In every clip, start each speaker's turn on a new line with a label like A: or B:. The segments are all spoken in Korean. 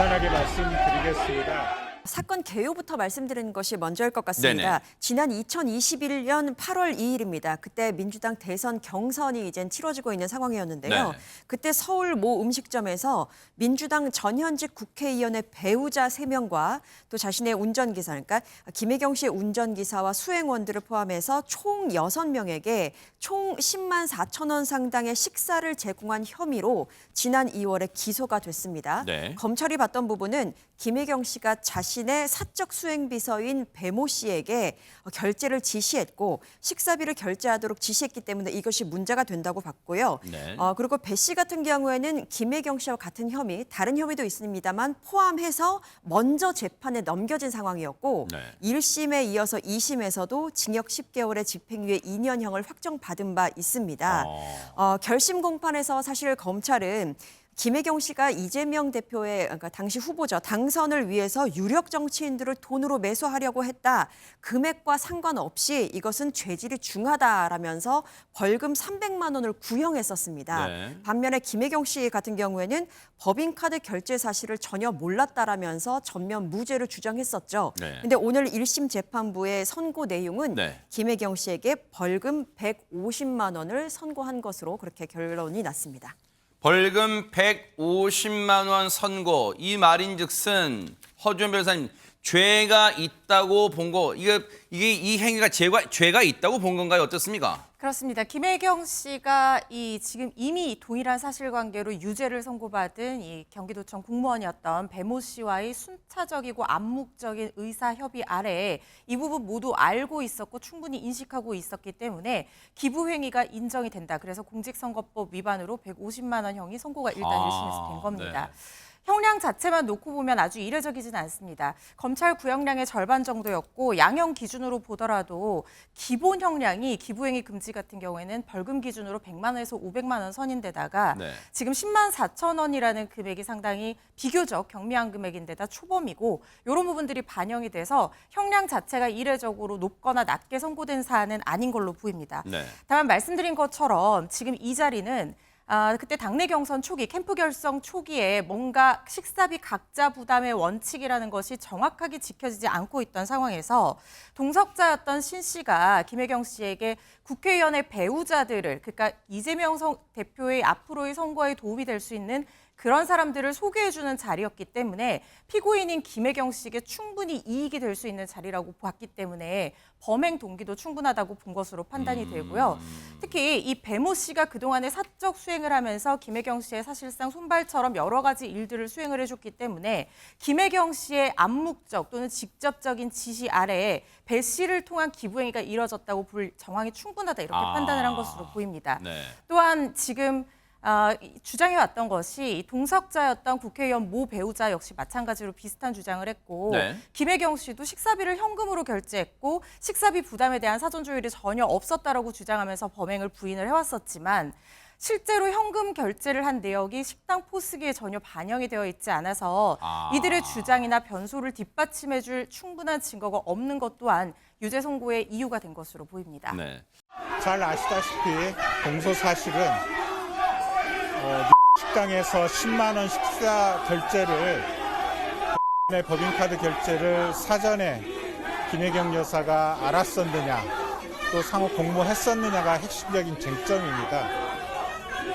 A: 간단하게 말씀드리겠습니다.
B: 사건 개요부터 말씀드리는 것이 먼저일 것 같습니다.
C: 네네.
B: 지난 2021년 8월 2일입니다. 그때 민주당 대선 경선이 이제 치러지고 있는 상황이었는데요.
C: 네.
B: 그때 서울 모 음식점에서 민주당 전현직 국회의원의 배우자 3명과 또 자신의 운전기사, 그러니까 김혜경 씨의 운전기사와 수행원들을 포함해서 총 6명에게 총 10만 4천 원 상당의 식사를 제공한 혐의로 지난 2월에 기소가 됐습니다.
C: 네.
B: 검찰이 봤던 부분은 김혜경 씨가 자신의 사적 수행비서인 배모 씨에게 결제를 지시했고 식사비를 결제하도록 지시했기 때문에 이것이 문제가 된다고 봤고요.
C: 네.
B: 그리고 배 씨 같은 경우에는 김혜경 씨와 같은 혐의, 다른 혐의도 있습니다만 포함해서 먼저 재판에 넘겨진 상황이었고
C: 네.
B: 1심에 이어서 2심에서도 징역 10개월의 집행유예 2년형을 확정받은 바 있습니다. 결심 공판에서 사실 검찰은 김혜경 씨가 이재명 대표의 그러니까 당시 후보죠. 당선을 위해서 유력 정치인들을 돈으로 매수하려고 했다. 금액과 상관없이 이것은 죄질이 중하다라면서 벌금 300만 원을 구형했었습니다.
C: 네.
B: 반면에 김혜경 씨 같은 경우에는 법인카드 결제 사실을 전혀 몰랐다라면서 전면 무죄를 주장했었죠.
C: 네.
B: 근데 오늘 1심 재판부의 선고 내용은
C: 네.
B: 김혜경 씨에게 벌금 150만 원을 선고한 것으로 그렇게 결론이 났습니다.
C: 벌금 150만 원 선고. 이 말인즉슨 허주연 변호사님 죄가 있다고 본 거 이게 이 행위가 죄가 있다고 본 건가요? 어떻습니까?
D: 그렇습니다. 김혜경 씨가 지금 이미 동일한 사실관계로 유죄를 선고받은 이 경기도청 공무원이었던 배모 씨와의 순차적이고 암묵적인 의사 협의 아래에 이 부분 모두 알고 있었고 충분히 인식하고 있었기 때문에 기부 행위가 인정이 된다. 그래서 공직선거법 위반으로 150만 원 형이 선고가 일단 1심에서 된 겁니다.
C: 네.
D: 형량 자체만 놓고 보면 아주 이례적이진 않습니다. 검찰 구형량의 절반 정도였고 양형 기준으로 보더라도 기본 형량이 기부행위 금지 같은 경우에는 벌금 기준으로 100만 원에서 500만 원 선인데다가
C: 네.
D: 지금 10만 4천 원이라는 금액이 상당히 비교적 경미한 금액인데다 초범이고 이런 부분들이 반영이 돼서 형량 자체가 이례적으로 높거나 낮게 선고된 사안은 아닌 걸로 보입니다.
C: 네.
D: 다만 말씀드린 것처럼 지금 이 자리는 그때 당내 경선 초기, 캠프 결성 초기에 뭔가 식사비 각자 부담의 원칙이라는 것이 정확하게 지켜지지 않고 있던 상황에서 동석자였던 신 씨가 김혜경 씨에게 국회의원의 배우자들을, 그러니까 이재명 대표의 앞으로의 선거에 도움이 될 수 있는 그런 사람들을 소개해주는 자리였기 때문에 피고인인 김혜경 씨에게 충분히 이익이 될 수 있는 자리라고 봤기 때문에 범행 동기도 충분하다고 본 것으로 판단이 되고요. 특히 이 배모 씨가 그동안에 사적 수행을 하면서 김혜경 씨의 사실상 손발처럼 여러 가지 일들을 수행을 해줬기 때문에 김혜경 씨의 암묵적 또는 직접적인 지시 아래에 배 씨를 통한 기부행위가 이뤄졌다고 볼 정황이 충분하다 이렇게 판단을 한 것으로 보입니다.
C: 네.
D: 또한 지금 주장해왔던 것이 동석자였던 국회의원 모 배우자 역시 마찬가지로 비슷한 주장을 했고
C: 네.
D: 김혜경 씨도 식사비를 현금으로 결제했고 식사비 부담에 대한 사전 조율이 전혀 없었다라고 주장하면서 범행을 부인을 해왔었지만 실제로 현금 결제를 한 내역이 식당 포스기에 전혀 반영이 되어 있지 않아서 이들의 주장이나 변소를 뒷받침해줄 충분한 증거가 없는 것 또한 유죄 선고의 이유가 된 것으로 보입니다.
C: 네.
A: 잘 아시다시피 공소 사실은 식당에서 10만 원 식사 결제를 법인카드 결제를 사전에 김혜경 여사가 알았었느냐 또 상호 공모했었느냐가 핵심적인 쟁점입니다.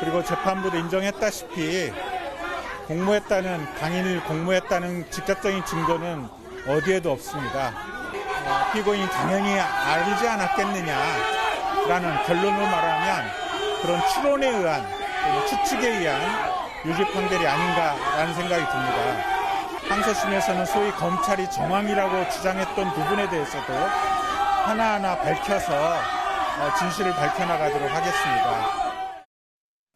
A: 그리고 재판부도 인정했다시피 당일 공모했다는 직접적인 증거는 어디에도 없습니다. 피고인이 당연히 알지 않았겠느냐라는 결론으로 말하면 그런 추론에 의한 또는 추측에 의한 유죄 판결이 아닌가라는 생각이 듭니다. 항소심에서는 소위 검찰이 정황이라고 주장했던 부분에 대해서도 하나하나 밝혀서 진실을 밝혀나가도록 하겠습니다.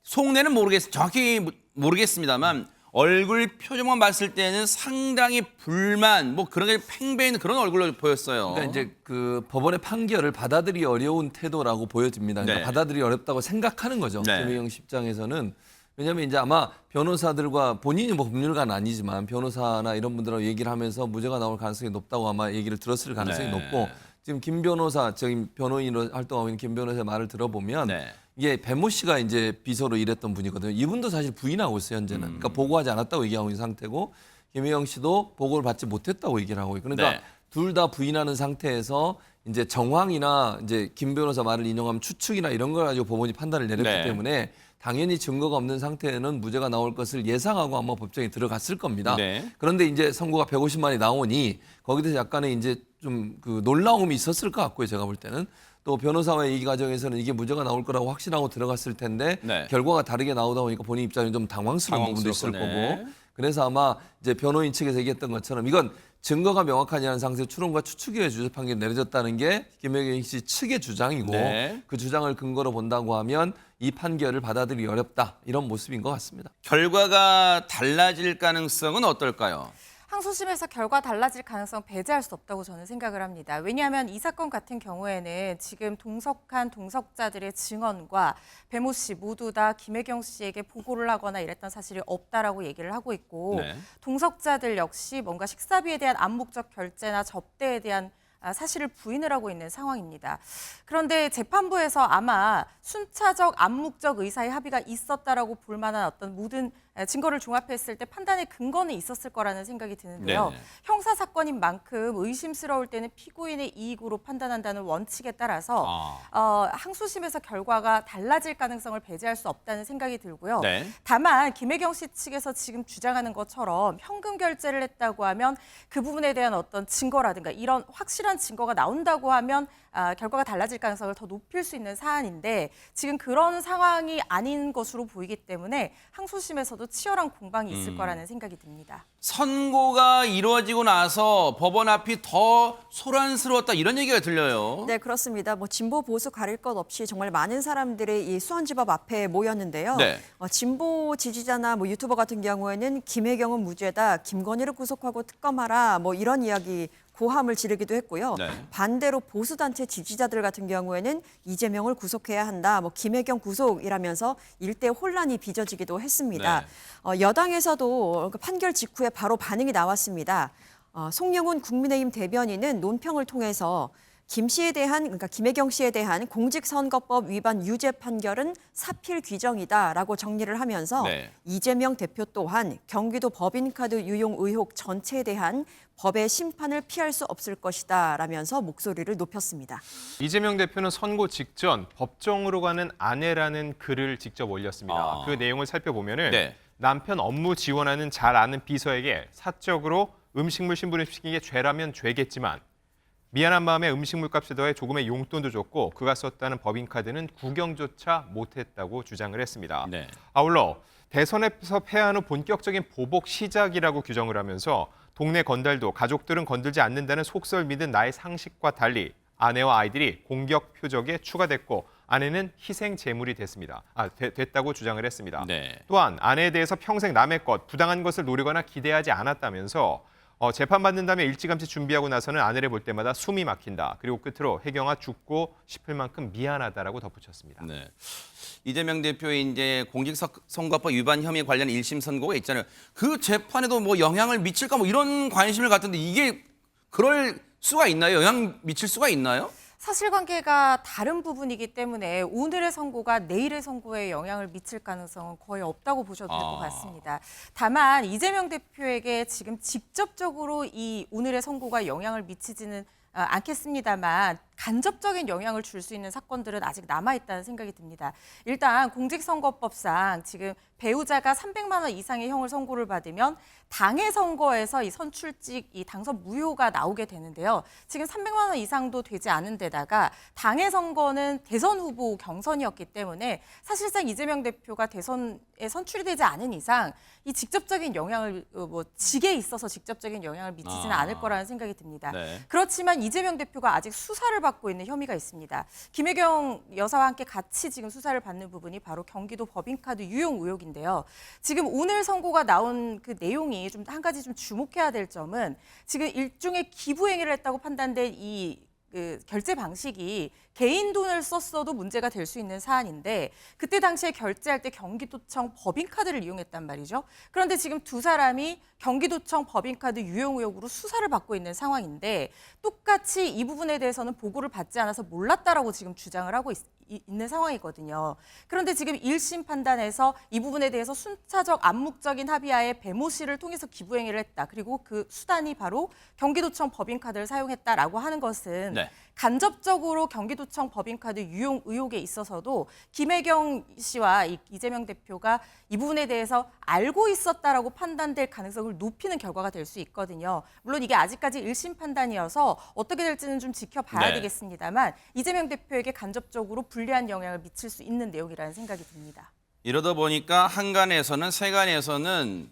C: 속내는 정확히 모르겠습니다만 얼굴 표정만 봤을 때는 상당히 불만, 그런 게 팽배한 그런 얼굴로 보였어요.
E: 그러니까 이제 그 법원의 판결을 받아들이기 어려운 태도라고 보여집니다. 그러니까
C: 네.
E: 받아들이기 어렵다고 생각하는 거죠.
C: 네.
E: 김혜경 씨 입장에서는. 왜냐하면 이제 아마 변호사들과 본인이 법률가는 아니지만 변호사나 이런 분들하고 얘기를 하면서 무죄가 나올 가능성이 높다고 아마 얘기를 들었을 가능성이
C: 네.
E: 높고 지금 김 변호사, 저기 변호인으로 활동하고 있는 김 변호사의 말을 들어보면
C: 네.
E: 이게 배모 씨가 이제 비서로 일했던 분이거든요. 이분도 사실 부인하고 있어요, 현재는. 그러니까 보고하지 않았다고 얘기하고 있는 상태고 김혜경 씨도 보고를 받지 못했다고 얘기를 하고 있고 그러니까
C: 네.
E: 둘 다 부인하는 상태에서 이제 정황이나 이제 김 변호사 말을 인용하면 추측이나 이런 걸 가지고 법원이 판단을 내렸기
C: 네.
E: 때문에 당연히 증거가 없는 상태에는 무죄가 나올 것을 예상하고 아마 법정에 들어갔을 겁니다.
C: 네.
E: 그런데 이제 선고가 150만이 나오니 거기에 대해서 약간의 이제 좀 그 놀라움이 있었을 것 같고요. 제가 볼 때는 또 변호사와의 얘기 과정에서는 이게 무죄가 나올 거라고 확신하고 들어갔을 텐데
C: 네.
E: 결과가 다르게 나오다 보니까 본인 입장에 좀 당황스러운 부분도 있을
C: 당황스럽고,
E: 거고 그래서 아마 이제 변호인 측에서 얘기했던 것처럼 이건 증거가 명확하지 않은 상태에서 추론과 추측에 의해 유죄 판결이 내려졌다는 게 김혜경 씨 측의 주장이고
C: 네.
E: 그 주장을 근거로 본다고 하면 이 판결을 받아들이기 어렵다 이런 모습인 것 같습니다.
C: 결과가 달라질 가능성은 어떨까요?
D: 항소심에서 결과 달라질 가능성 배제할 수 없다고 저는 생각을 합니다. 왜냐하면 이 사건 같은 경우에는 지금 동석한 동석자들의 증언과 배모 씨 모두 다 김혜경 씨에게 보고를 하거나 이랬던 사실이 없다라고 얘기를 하고 있고
C: 네.
D: 동석자들 역시 뭔가 식사비에 대한 암묵적 결제나 접대에 대한 사실을 부인을 하고 있는 상황입니다. 그런데 재판부에서 아마 순차적 암묵적 의사의 합의가 있었다라고 볼 만한 어떤 모든 증거를 종합했을 때 판단의 근거는 있었을 거라는 생각이 드는데요.
C: 네네.
D: 형사 사건인 만큼 의심스러울 때는 피고인의 이익으로 판단한다는 원칙에 따라서 항소심에서 결과가 달라질 가능성을 배제할 수 없다는 생각이 들고요.
C: 네.
D: 다만 김혜경 씨 측에서 지금 주장하는 것처럼 현금 결제를 했다고 하면 그 부분에 대한 어떤 증거라든가 이런 확실한 증거가 나온다고 하면 결과가 달라질 가능성을 더 높일 수 있는 사안인데 지금 그런 상황이 아닌 것으로 보이기 때문에 항소심에서도 치열한 공방이 있을 거라는 생각이 듭니다.
C: 선고가 이루어지고 나서 법원 앞이 더 소란스러웠다 이런 얘기가 들려요.
B: 네, 그렇습니다. 뭐 진보 보수 가릴 것 없이 정말 많은 사람들이 이 수원지법 앞에 모였는데요.
C: 네.
B: 진보 지지자나 뭐 유튜버 같은 경우에는 김혜경은 무죄다, 김건희를 구속하고 특검하라, 뭐 이런 이야기 고함을 지르기도 했고요.
C: 네.
B: 반대로 보수단체 지지자들 같은 경우에는 이재명을 구속해야 한다, 뭐 김혜경 구속이라면서 일대 혼란이 빚어지기도 했습니다. 여당에서도 그 판결 직후에 바로 반응이 나왔습니다. 송영훈 국민의힘 대변인은 논평을 통해서 김 씨에 대한, 그러니까 김혜경 씨에 대한 공직선거법 위반 유죄 판결은 사필 규정이다라고 정리를 하면서
C: 네.
B: 이재명 대표 또한 경기도 법인카드 유용 의혹 전체에 대한 법의 심판을 피할 수 없을 것이다라면서 목소리를 높였습니다.
F: 이재명 대표는 선고 직전 법정으로 가는 아내라는 글을 직접 올렸습니다. 그 내용을 살펴보면은
C: 네.
F: 남편 업무 지원하는 잘 아는 비서에게 사적으로 음식물 신분을 시킨 게 죄라면 죄겠지만 미안한 마음에 음식물 값에 더해 조금의 용돈도 줬고 그가 썼다는 법인카드는 구경조차 못했다고 주장을 했습니다.
C: 네.
F: 아울러 대선에서 패한 후 본격적인 보복 시작이라고 규정을 하면서 동네 건달도 가족들은 건들지 않는다는 속설 믿은 나의 상식과 달리 아내와 아이들이 공격 표적에 추가됐고 아내는 희생 제물이 됐다고 주장을 했습니다.
C: 네.
F: 또한 아내에 대해서 평생 남의 것, 부당한 것을 노리거나 기대하지 않았다면서 재판받는 다음에 일찌감치 준비하고 나서는 아내를 볼 때마다 숨이 막힌다. 그리고 끝으로 혜경아 죽고 싶을 만큼 미안하다라고 덧붙였습니다.
C: 네. 이재명 대표의 이제 공직선거법 위반 혐의 관련 1심 선고가 있잖아요. 그 재판에도 뭐 영향을 미칠까 뭐 이런 관심을 갖던데 이게 그럴 수가 있나요? 영향 미칠 수가 있나요?
D: 사실관계가 다른 부분이기 때문에 오늘의 선고가 내일의 선고에 영향을 미칠 가능성은 거의 없다고 보셔도 될 것 같습니다. 다만 이재명 대표에게 지금 직접적으로 이 오늘의 선고가 영향을 미치지는 않겠습니다만 간접적인 영향을 줄 수 있는 사건들은 아직 남아있다는 생각이 듭니다. 일단 공직선거법상 지금 배우자가 300만 원 이상의 형을 선고를 받으면 당의 선거에서 이 선출직, 이 당선 무효가 나오게 되는데요. 지금 300만 원 이상도 되지 않은 데다가 당의 선거는 대선 후보 경선이었기 때문에 사실상 이재명 대표가 대선에 선출이 되지 않은 이상 이 직접적인 영향을 직에 있어서 직접적인 영향을 미치지는 않을 거라는 생각이 듭니다.
C: 네.
D: 그렇지만 이재명 대표가 아직 수사를 받고 있는 혐의가 있습니다. 김혜경 여사와 함께 같이 지금 수사를 받는 부분이 바로 경기도 법인카드 유용 의혹인데요. 지금 오늘 선고가 나온 그 내용이 좀 한 가지 좀 주목해야 될 점은 지금 일종의 기부 행위를 했다고 판단된 이 결제 방식이 개인 돈을 썼어도 문제가 될 수 있는 사안인데 그때 당시에 결제할 때 경기도청 법인카드를 이용했단 말이죠. 그런데 지금 두 사람이 경기도청 법인카드 유용 의혹으로 수사를 받고 있는 상황인데 똑같이 이 부분에 대해서는 보고를 받지 않아서 몰랐다라고 지금 주장을 하고 있는 상황이거든요. 그런데 지금 1심 판단에서 이 부분에 대해서 순차적 암묵적인 합의하에 배모 씨를 통해서 기부행위를 했다. 그리고 그 수단이 바로 경기도청 법인카드를 사용했다라고 하는 것은
C: 네.
D: 간접적으로 경기도청 법인카드 유용 의혹에 있어서도 김혜경 씨와 이재명 대표가 이 부분에 대해서 알고 있었다라고 판단될 가능성을 높이는 결과가 될 수 있거든요. 물론 이게 아직까지 1심 판단이어서 어떻게 될지는 좀 지켜봐야
C: 네.
D: 되겠습니다만 이재명 대표에게 간접적으로 불리한 영향을 미칠 수 있는 내용이라는 생각이 듭니다.
C: 이러다 보니까 한간에서는 세간에서는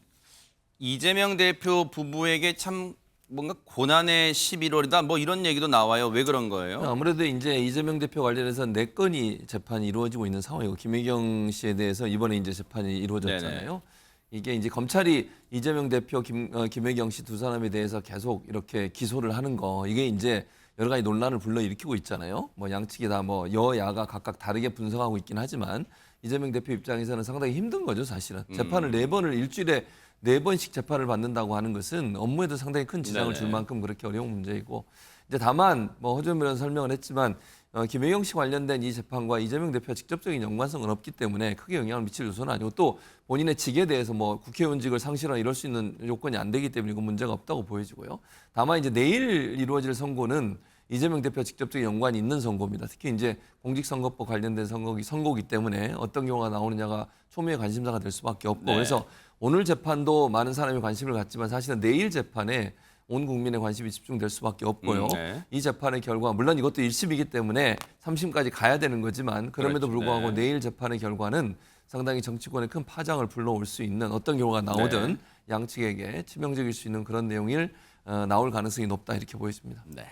C: 이재명 대표 부부에게 참 뭔가 고난의 11월이다 뭐 이런 얘기도 나와요. 왜 그런 거예요?
E: 아무래도 이제 이재명 대표 관련해서 4건이 재판이 이루어지고 있는 상황이고 김혜경 씨에 대해서 이번에 이제 재판이 이루어졌잖아요. 이게 이제 검찰이 이재명 대표, 김혜경 씨 두 사람에 대해서 계속 이렇게 기소를 하는 거 이게 이제 여러 가지 논란을 불러일으키고 있잖아요. 뭐 양측이 다 뭐 여야가 각각 다르게 분석하고 있긴 하지만 이재명 대표 입장에서는 상당히 힘든 거죠, 사실은. 재판을 4번을 일주일에 4번씩 재판을 받는다고 하는 것은 업무에도 상당히 큰 지장을 줄 만큼 그렇게 어려운 문제이고 이제 다만 뭐 허준 변호사 설명을 했지만 김혜경 씨 관련된 이 재판과 이재명 대표와 직접적인 연관성은 없기 때문에 크게 영향을 미칠 요소는 아니고 또 본인의 직에 대해서 뭐 국회의원직을 상실하거나 이럴 수 있는 요건이 안 되기 때문에 이건 문제가 없다고 보여지고요. 다만 이제 내일 이루어질 선고는 이재명 대표와 직접적인 연관이 있는 선고입니다. 특히 이제 공직선거법 관련된 선고기 때문에 어떤 경우가 나오느냐가 초미의 관심사가 될 수밖에 없고 그래서 오늘 재판도 많은 사람이 관심을 갖지만 사실은 내일 재판에 온 국민의 관심이 집중될 수밖에 없고요. 이 재판의 결과 물론 이것도 1심이기 때문에 3심까지 가야 되는 거지만 그럼에도 불구하고 내일 재판의 결과는 상당히 정치권에 큰 파장을 불러올 수 있는 어떤 경우가 나오든 양측에게 치명적일 수 있는 그런 내용을 나올 가능성이 높다 이렇게 보여집니다.
C: 네.